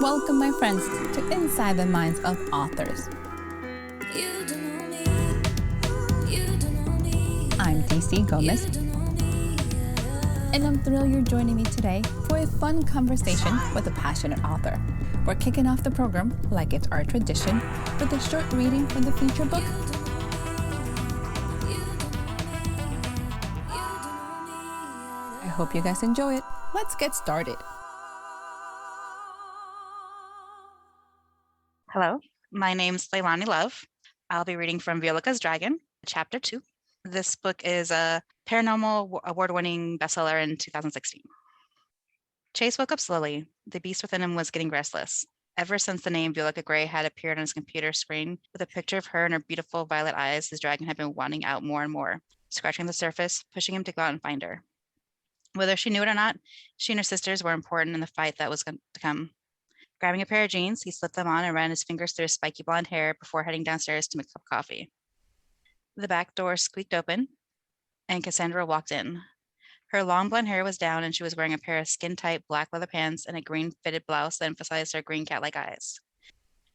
Welcome, my friends, to Inside the Minds of Authors. I'm DC Gomez, and I'm thrilled you're joining me today for a fun conversation with a passionate author. We're kicking off the program, like it's our tradition, with a short reading from the feature book. I hope you guys enjoy it. Let's get started. Hello, my name's Leilani Love. I'll be reading from Violica's Dragon, Chapter 2. This book is a paranormal award-winning bestseller in 2016. Chase woke up slowly. The beast within him was getting restless. Ever since the name Violica Gray had appeared on his computer screen with a picture of her and her beautiful violet eyes, his dragon had been wanting out more and more, scratching the surface, pushing him to go out and find her. Whether she knew it or not, she and her sisters were important in the fight that was going to come. Grabbing a pair of jeans, he slipped them on and ran his fingers through his spiky blonde hair before heading downstairs to make a cup of coffee. The back door squeaked open, and Cassandra walked in. Her long blonde hair was down, and she was wearing a pair of skin-tight black leather pants and a green fitted blouse that emphasized her green cat-like eyes.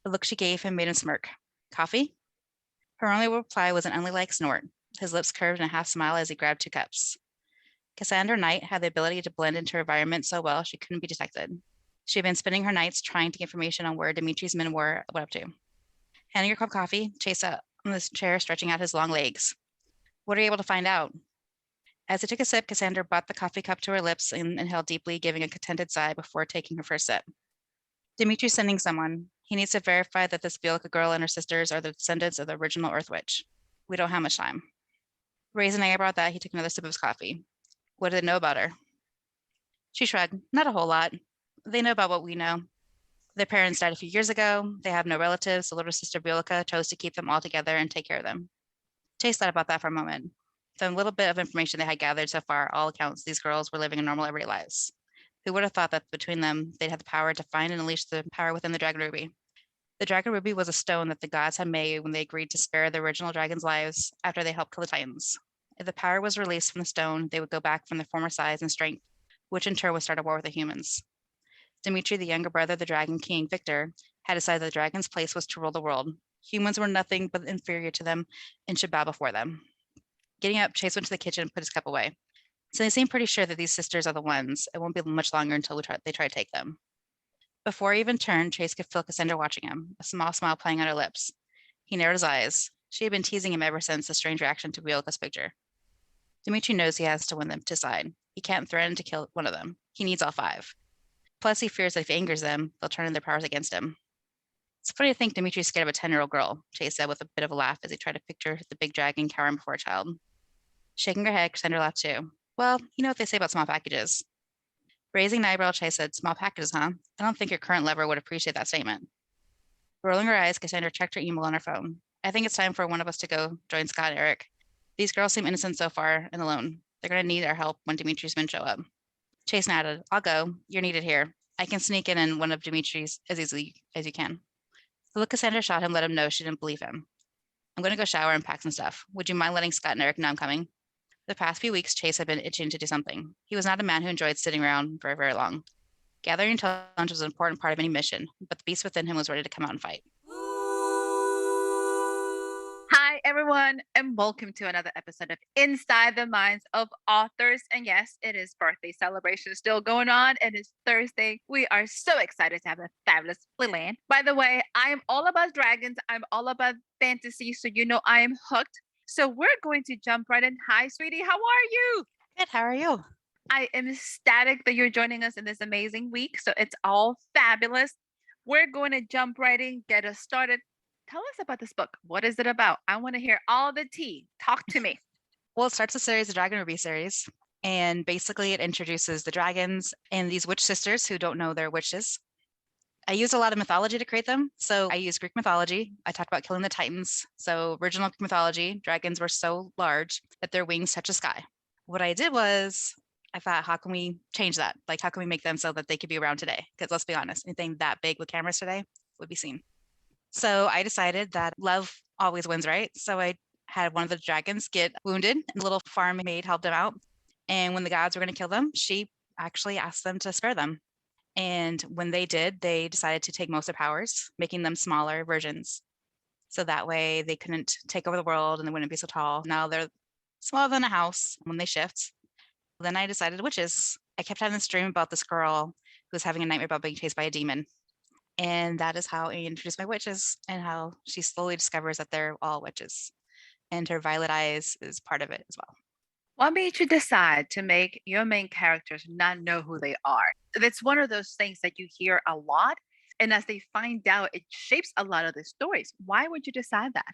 The look she gave him made him smirk. Coffee? Her only reply was an unladylike snort. His lips curved in a half smile as he grabbed 2 cups. Cassandra Knight had the ability to blend into her environment so well she couldn't be detected. She had been spending her nights trying to get information on where Dimitri's men were up to. Handing her cup of coffee, Chase sat on the chair, stretching out his long legs. What are you able to find out? As he took a sip, Cassandra brought the coffee cup to her lips and inhaled deeply, giving a contented sigh before taking her first sip. Dimitri's sending someone. He needs to verify that this Violica girl and her sisters are the descendants of the original Earth Witch. We don't have much time. Raising an eyebrow at that, he took another sip of his coffee. What do they know about her? She shrugged. Not a whole lot. They know about what we know. Their parents died a few years ago. They have no relatives. The little sister Violica chose to keep them all together and take care of them. Chase thought about that for a moment. The little bit of information they had gathered so far, all accounts, these girls were living in normal everyday lives. Who would have thought that between them, they'd have the power to find and unleash the power within the Dragon Ruby? The Dragon Ruby was a stone that the gods had made when they agreed to spare the original dragons' lives after they helped kill the Titans. If the power was released from the stone, they would go back from their former size and strength, which in turn would start a war with the humans. Dimitri, the younger brother of the Dragon King, Victor, had decided the dragon's place was to rule the world. Humans were nothing but inferior to them and should bow before them. Getting up, Chase went to the kitchen and put his cup away. So they seem pretty sure that these sisters are the ones. It won't be much longer until they try to take them. Before he even turned, Chase could feel Cassandra watching him, a small smile playing on her lips. He narrowed his eyes. She had been teasing him ever since the strange reaction to Violica's picture. Dimitri knows he has to win them to side. He can't threaten to kill one of them. He needs all 5. Plus, he fears that if he angers them, they'll turn in their powers against him. It's funny to think Dimitri's scared of a 10-year-old girl, Chase said with a bit of a laugh as he tried to picture the big dragon cowering before a child. Shaking her head, Cassandra laughed too. Well, you know what they say about small packages. Raising an eyebrow, Chase said, small packages, huh? I don't think your current lover would appreciate that statement. Rolling her eyes, Cassandra checked her email on her phone. I think it's time for one of us to go join Scott and Eric. These girls seem innocent so far and alone. They're going to need our help when Dimitri's men show up. Chase nodded. I'll go. You're needed here. I can sneak in one of Dimitri's as easily as you can. The look Cassandra shot him let him know she didn't believe him. I'm going to go shower and pack some stuff. Would you mind letting Scott and Eric know I'm coming? The past few weeks, Chase had been itching to do something. He was not a man who enjoyed sitting around very, very long. Gathering intelligence was an important part of any mission, but the beast within him was ready to come out and fight. Hi, everyone, and welcome to another episode of Inside the Minds of Authors. And yes, it is birthday celebration still going on. It is Thursday. We are so excited to have a fabulous Leilani. By the way, I am all about dragons. I'm all about fantasy, so you know I am hooked. So we're going to jump right in. Hi, sweetie. How are you? Good. How are you? I am ecstatic that you're joining us in this amazing week. So it's all fabulous. We're going to jump right in, get us started. Tell us about this book. What is it about? I want to hear all the tea. Talk to me. Well, it starts the series, the Dragon Ruby series, and basically it introduces the dragons and these witch sisters who don't know they're witches. I used a lot of mythology to create them. So I used Greek mythology. I talked about killing the Titans. So original Greek mythology, dragons were so large that their wings touch the sky. What I did was I thought, how can we change that? Like, how can we make them so that they could be around today? Because let's be honest, anything that big with cameras today would be seen. So I decided that love always wins, right? So I had one of the dragons get wounded, and the little farm maid helped him out. And when the gods were going to kill them, she actually asked them to spare them. And when they did, they decided to take most of their powers, making them smaller versions. So that way they couldn't take over the world and they wouldn't be so tall. Now they're smaller than a house when they shift. Then I decided witches. I kept having this dream about this girl who was having a nightmare about being chased by a demon. And that is how I introduced my witches and how she slowly discovers that they're all witches. And her violet eyes is part of it as well. What made you decide to make your main characters not know who they are? It's one of those things that you hear a lot. And as they find out, it shapes a lot of the stories. Why would you decide that?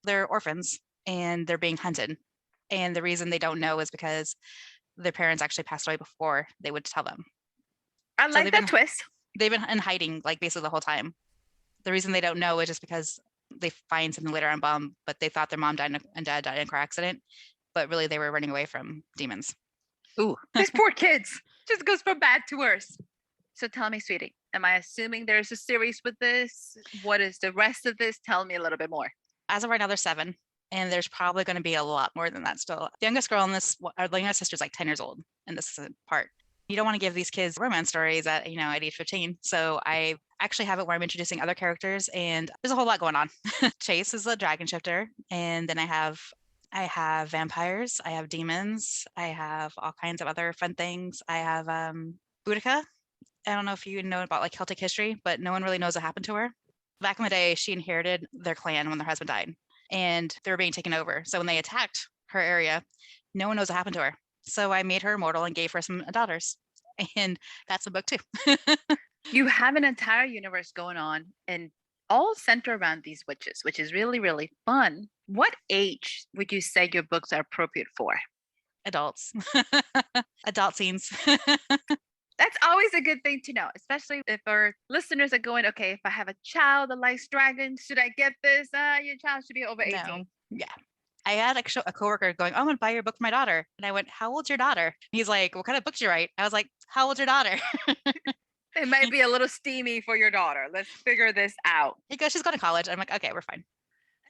They're orphans and they're being hunted. And the reason they don't know is because their parents actually passed away before they would tell them. I So like that twist. They've been in hiding like basically the whole time. The reason they don't know is just because they find something later on, but they thought their mom died and dad died in a car accident, but really they were running away from demons. Ooh, these poor kids. Just goes from bad to worse. So tell me, sweetie, am I assuming there's a series with this? What is the rest of this? Tell me a little bit more. As of right now, there's 7, and there's probably going to be a lot more than that still. The youngest girl in this, or the youngest sister is like 10 years old, and this is a part. You don't want to give these kids romance stories at age 15. So I actually have it where I'm introducing other characters, and there's a whole lot going on. Chase is a dragon shifter, and then I have vampires, I have demons, I have all kinds of other fun things. I have Boudica. I don't know if you know about like Celtic history, but no one really knows what happened to her. Back in the day, she inherited their clan when their husband died, and they were being taken over. So when they attacked her area, no one knows what happened to her. So I made her immortal and gave her some daughters. And that's a book too. You have an entire universe going on and all centered around these witches, which is really, really fun. What age would you say your books are appropriate for? Adults. Adult scenes. That's always a good thing to know, especially if our listeners are going, okay, if I have a child that likes dragons, should I get this? Your child should be over 18. No. Yeah. I had a coworker going, oh, I'm going to buy your book for my daughter. And I went, how old's your daughter? And he's like, what kind of books do you write? I was like, how old's your daughter? It might be a little steamy for your daughter. Let's figure this out. He goes, she's going to college. I'm like, okay, we're fine.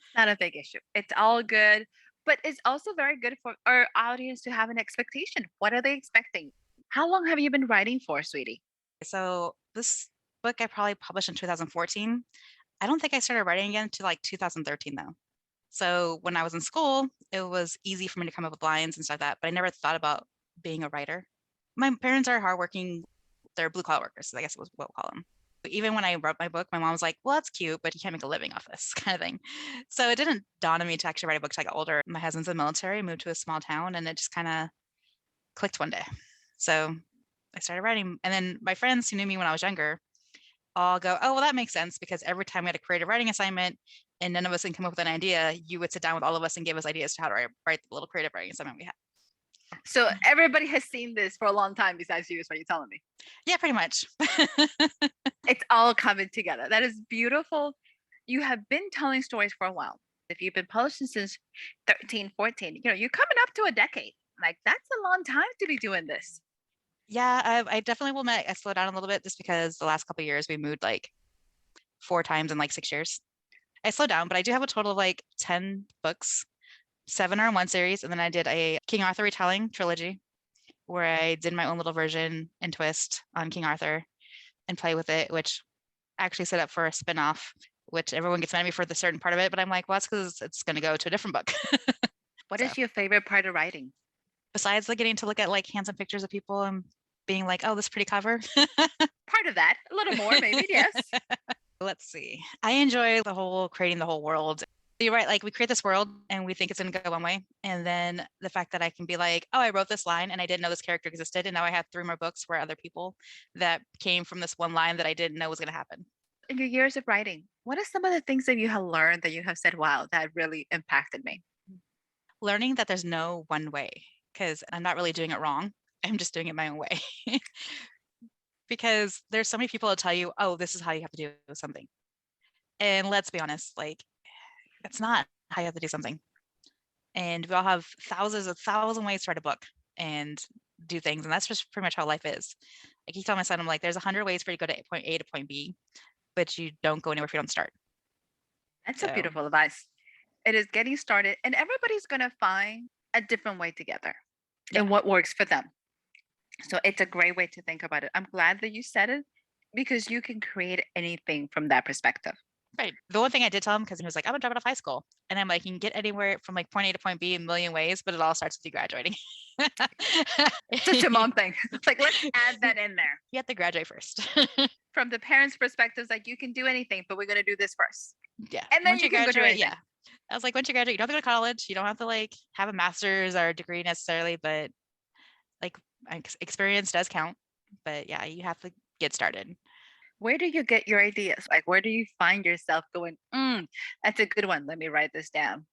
It's not a big issue. It's all good. But it's also very good for our audience to have an expectation. What are they expecting? How long have you been writing for, sweetie? So this book I probably published in 2014. I don't think I started writing again until like 2013 though. So when I was in school, it was easy for me to come up with lines and stuff like that, but I never thought about being a writer. My parents are hardworking, they're blue collar workers, I guess was what we'll call them. But even when I wrote my book, my mom was like, well, that's cute, but you can't make a living off this kind of thing. So it didn't dawn on me to actually write a book until I got older. My husband's in the military, moved to a small town, and it just kind of clicked one day. So I started writing. And then my friends who knew me when I was younger all go, oh, well, that makes sense, because every time we had a creative writing assignment and none of us can come up with an idea, you would sit down with all of us and give us ideas to how to write the little creative writing assignment we had. So everybody has seen this for a long time besides you, is what you're telling me. Yeah, pretty much. It's all coming together. That is beautiful. You have been telling stories for a while. If you've been publishing since 13, 14, you're coming up to a decade. Like, that's a long time to be doing this. Yeah, I definitely will admit I slowed down a little bit just because the last couple of years we moved like 4 times in like 6 years. I slowed down, but I do have a total of like 10 books. 7 are in one series, and then I did a King Arthur retelling trilogy where I did my own little version and twist on King Arthur and play with it, which actually set up for a spin-off, which everyone gets mad at me for the certain part of it, but I'm like, well, that's because it's going to go to a different book. What is your favorite part of writing? Besides like getting to look at like handsome pictures of people and being like, oh, this is pretty cover. Part of that, a little more maybe, yes. Let's see. I enjoy creating the whole world. You're right. Like we create this world and we think it's going to go one way. And then the fact that I can be like, oh, I wrote this line and I didn't know this character existed. And now I have 3 more books where other people that came from this one line that I didn't know was going to happen. In your years of writing, what are some of the things that you have learned that you have said, wow, that really impacted me? Learning that there's no one way, because I'm not really doing it wrong. I'm just doing it my own way. Because there's so many people that tell you, oh, this is how you have to do something. And let's be honest, like, that's not how you have to do something. And we all have thousands ways to write a book and do things. And that's just pretty much how life is. I keep telling my son, I'm like, there's 100 ways for you to go to point A to point B, but you don't go anywhere if you don't start. That's a beautiful advice. It is getting started, and everybody's going to find a different way together and what works for them. So it's a great way to think about it. I'm glad that you said it because you can create anything from that perspective. Right. The one thing I did tell him, because he was like, I'm gonna drop out of high school. And I'm like, you can get anywhere from like point A to point B in a million ways, but it all starts with you graduating. Such a mom thing. It's like, let's add that in there. You have to graduate first. From the parents' perspective, it's like, you can do anything, but we're going to do this first. Yeah. And then Once you can go do graduate, anything. yeah. I was like, once you graduate, you don't have to go to college. You don't have to like have a master's or a degree necessarily, but like experience does count. But yeah, you have to get started. Where do you get your ideas? Like, where do you find yourself going, that's a good one. Let me write this down.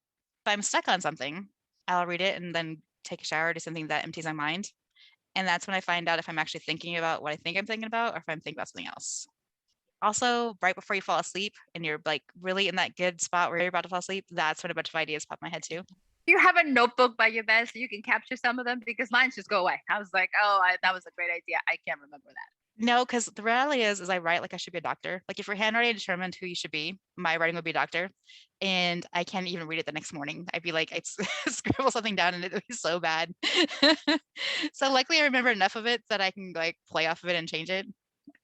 If I'm stuck on something, I'll read it and then take a shower, do something that empties my mind. And that's when I find out if I'm actually thinking about what I think I'm thinking about or if I'm thinking about something else. Also, right before you fall asleep and you're like really in that good spot where you're about to fall asleep, that's when a bunch of ideas pop in my head too. You have a notebook by your bed so you can capture some of them because mine just go away. I was like, that was a great idea. I can't remember that. No, because the reality is I write like I should be a doctor. Like if your handwriting determined who you should be, my writing would be doctor. And I can't even read it the next morning. I'd be like, I'd scribble something down and it would be so bad. So luckily I remember enough of it that I can like play off of it and change it.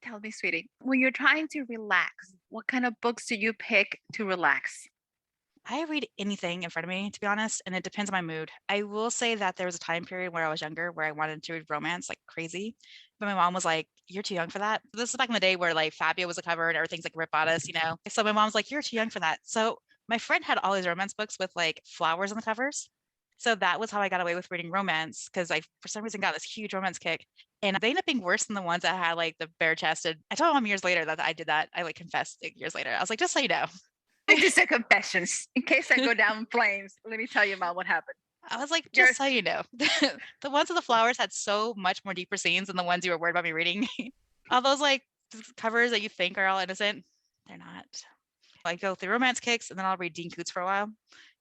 Tell me, sweetie, when you're trying to relax, what kind of books do you pick to relax? I read anything in front of me, to be honest, and it depends on my mood. I will say that there was a time period where I was younger where I wanted to read romance like crazy, but my mom was like, "You're too young for that." This is back in the day where like Fabio was a cover and everything's like Rip Bodice, you know. So my mom's like, "You're too young for that." So my friend had all these romance books with like flowers on the covers. So that was how I got away with reading romance because I, for some reason, got this huge romance kick. And they ended up being worse than the ones that had like the bare chested. I told my mom years later that I did that. I like confessed like, years later. I was like, just so you know. Just a confessions. In case I go down in flames, let me tell you, Mom, what happened. I was like, just so you know, the ones with the flowers had so much more deeper scenes than the ones you were worried about me reading. All those like covers that you think are all innocent, they're not. I go through romance kicks and then I'll read Dean Koontz for a while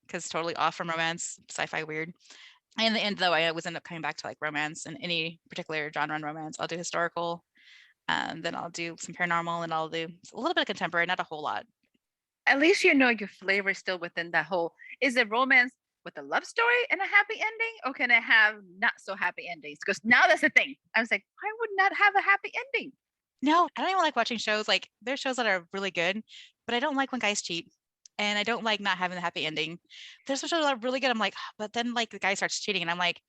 because totally off from romance, sci-fi weird. And in the end, though, I always end up coming back to like romance and any particular genre in romance. I'll do historical, then I'll do some paranormal, and I'll do a little bit of contemporary, not a whole lot. At least you know your flavor is still within that whole. Is it romance with a love story and a happy ending, or can it have not so happy endings? Because now that's the thing. I was like, I would not have a happy ending. No, I don't even like watching shows. Like there's shows that are really good, but I don't like when guys cheat. And I don't like not having the happy ending. There's some shows that are really good. I'm like, but then like the guy starts cheating and I'm like,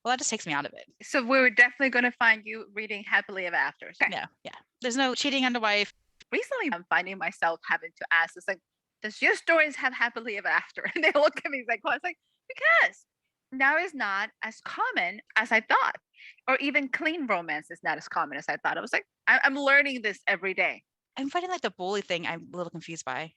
well, that just takes me out of it. So we're definitely going to find you reading happily ever after. Okay. No, yeah. There's no cheating on the wife. Recently, I'm finding myself having to ask, it's like, does your stories have happily ever after? And they look at me like, well, it's like, because now is not as common as I thought, or even clean romance is not as common as I thought. I was like, I'm learning this every day. I'm finding like the bully thing I'm a little confused by.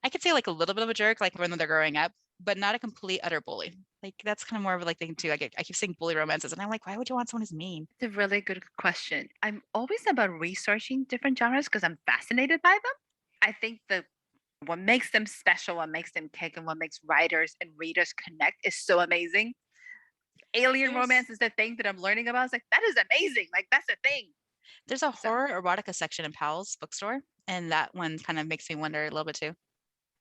I could say like a little bit of a jerk, like when they're growing up, but not a complete utter bully. Like that's kind of more of like thing too. I keep saying bully romances, and I'm like, why would you want someone who's mean? It's a really good question. I'm always about researching different genres because I'm fascinated by them. I think what makes them special, what makes them kick, and what makes writers and readers connect is so amazing. Alien romance is the thing that I'm learning about. It's like, that is amazing. Like, that's a thing. There's a horror erotica section in Powell's bookstore, and that one kind of makes me wonder a little bit too.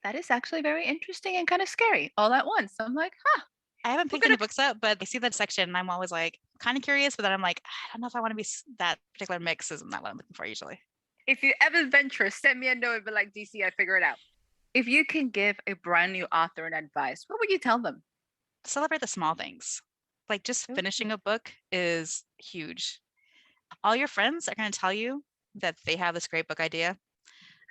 That is actually very interesting and kind of scary all at once. So I'm like, huh. I haven't picked any books up, but I see that section and I'm always like kind of curious, but then I'm like, I don't know if I want to be that particular mix. Isn't that what I'm looking for usually? If you ever venture, send me a note and be like, DC, I figure it out. If you can give a brand new author an advice, what would you tell them? Celebrate the small things. Like just finishing a book is huge. All your friends are going to tell you that they have this great book idea,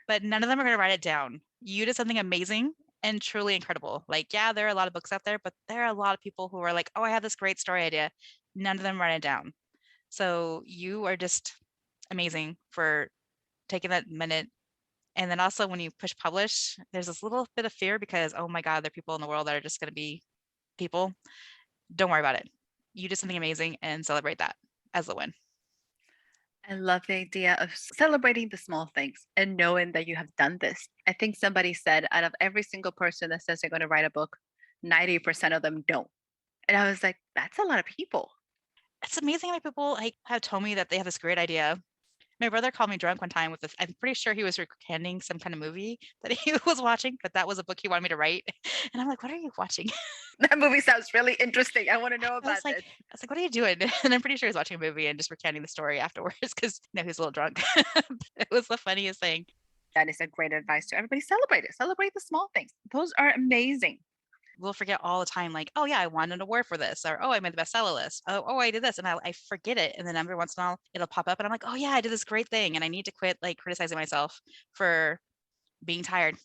but none of them are going to write it down. You did something amazing and truly incredible. Like, yeah, there are a lot of books out there, but there are a lot of people who are like, oh, I have this great story idea. None of them write it down. So you are just amazing for taking that minute. And then also when you push publish, there's this little bit of fear because, oh my God, there are people in the world that are just going to be people. Don't worry about it. You did something amazing and celebrate that as a win. I love the idea of celebrating the small things and knowing that you have done this. I think somebody said out of every single person that says they're going to write a book, 90% of them don't. And I was like, that's a lot of people. It's amazing how people like have told me that they have this great idea My brother called me drunk one time with this. I'm pretty sure he was recanting some kind of movie that he was watching, but that was a book he wanted me to write. And I'm like, what are you watching? That movie sounds really interesting. I want to know I about was like, this. what are you doing? And I'm pretty sure he was watching a movie and just recanting the story afterwards because he was a little drunk. It was the funniest thing. That is a great advice to everybody. Celebrate it. Celebrate the small things. Those are amazing. We'll forget all the time, like, oh yeah, I won an award for this, or oh, I made the bestseller list. Oh, I did this, and I forget it, and then every once in a while it'll pop up, and I'm like, oh yeah, I did this great thing, and I need to quit like criticizing myself for being tired,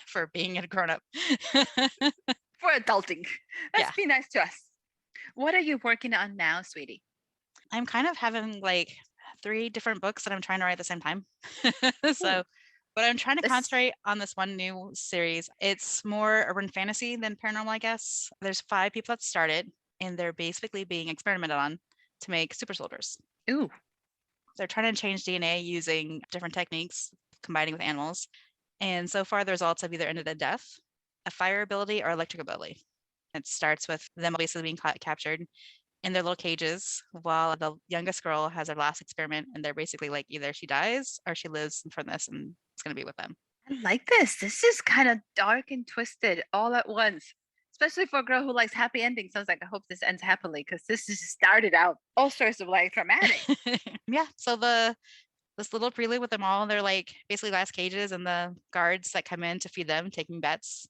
for being a grown up. For adulting. Let's Yeah. be nice to us. What are you working on now, sweetie? I'm kind of having like 3 different books that I'm trying to write at the same time. So, but I'm trying to concentrate on this one new series. It's more urban fantasy than paranormal, I guess. There's 5 people that started, and they're basically being experimented on to make super soldiers. Ooh. They're trying to change DNA using different techniques, combining with animals. And so far, the results have either ended in death, a fire ability, or electric ability. It starts with them basically being captured in their little cages while the youngest girl has her last experiment, and they're basically like either she dies or she lives from this and it's going to be with them. I like this. This is kind of dark and twisted all at once, especially for a girl who likes happy endings. I was like, I hope this ends happily because this just started out all sorts of like dramatic. Yeah. So this little prelude with them all, they're like basically glass cages, and the guards that come in to feed them taking bets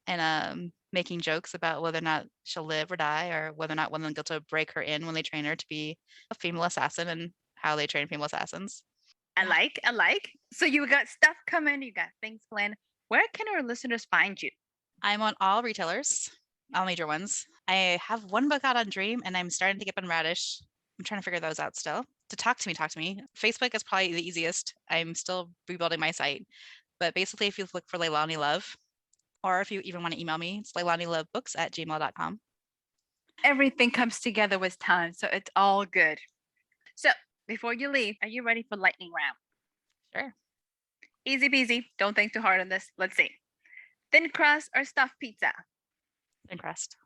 and making jokes about whether or not she'll live or die, or whether or not one of them get to break her in when they train her to be a female assassin, and how they train female assassins. I like. So you got stuff coming, you got things planned. Where can our listeners find you? I'm on all retailers, all major ones. I have one book out on Dream, and I'm starting to get on Radish. I'm trying to figure those out still. To talk to me. Facebook is probably the easiest. I'm still rebuilding my site. But basically, if you look for Leilani Love, or if you even want to email me, it's leilanilovebooks@gmail.com. Everything comes together with time, so it's all good. So before you leave, are you ready for lightning round? Sure. Easy peasy. Don't think too hard on this. Let's see. Thin crust or stuffed pizza? Thin crust.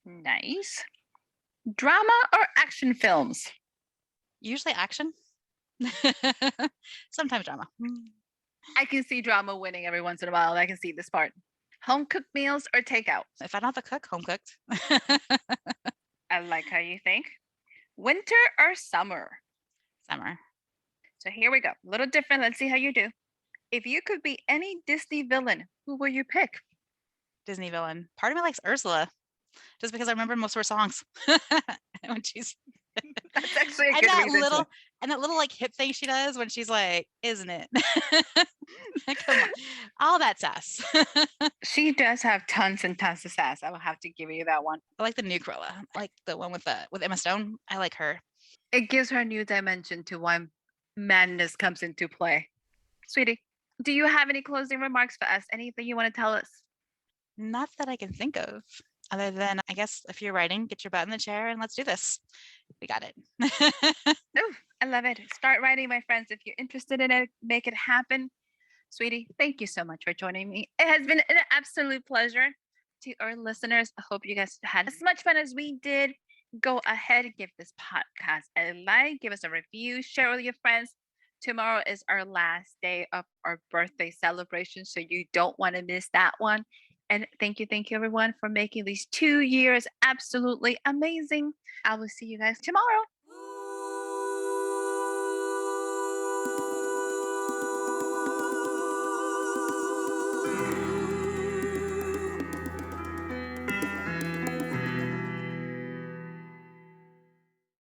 Nice. Drama or action films? Usually action. Sometimes drama. I can see drama winning every once in a while. I can see this part. Home cooked meals or takeout? If I don't have to cook, home cooked. I like how you think. Winter or summer? Summer. So here we go. A little different. Let's see how you do. If you could be any Disney villain, who will you pick? Disney villain. Part of me likes Ursula, just because I remember most of her songs. When she's That's actually a and good that reason. that little like hip thing she does when she's like, isn't it? Come on. All that sass. She does have tons and tons of sass. I will have to give you that one. I like the new Cruella, like the one with Emma Stone. I like her. It gives her a new dimension to why madness comes into play. Sweetie, do you have any closing remarks for us? Anything you want to tell us? Not that I can think of, other than I guess if you're writing, get your butt in the chair and let's do this. We got it. No, I love it. Start writing, my friends. If you're interested in it, make it happen. Sweetie, thank you so much for joining me. It has been an absolute pleasure. To our listeners, I hope you guys had as much fun as we did. Go ahead and give this podcast a like, give us a review, share with your friends. Tomorrow is our last day of our birthday celebration, so you don't want to miss that one. And thank you, everyone, for making these 2 years absolutely amazing. I will see you guys tomorrow.